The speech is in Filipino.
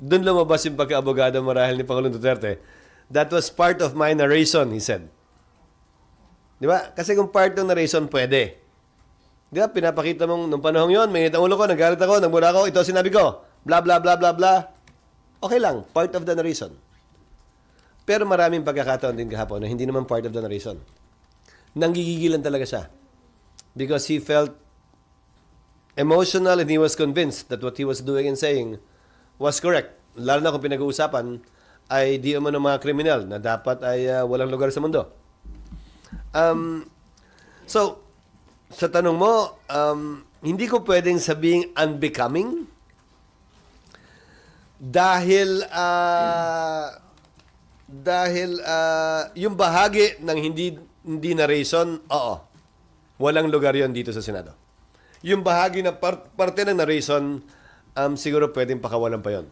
Doon lumabas yung pagka-abogado marahil ni Pangulong Duterte. That was part of my narration, he said. Di ba? Kasi kung part ng narration, pwede. Di ba? Pinapakita mong, nung panahon yon, may ulo ko, nagalit ako, nagmura ako, ito sinabi ko. Blah, blah, blah, blah, blah. Okay lang, part of the narration. Pero maraming pagkakataon din kahapon na hindi naman part of the narration. Nanggigigilan talaga siya. Because he felt emotional and he was convinced that what he was doing and saying was correct. Lalo na kung pinag-uusapan ay di umano ng mga kriminal na dapat ay walang lugar sa mundo. So, sa tanong mo, hindi ko pwedeng sabing unbecoming dahil yung bahagi ng hindi narration, oo, walang lugar yon dito sa Senado. Yung bahagi na parte ng narration, siguro pwedeng pakawalan pa yon.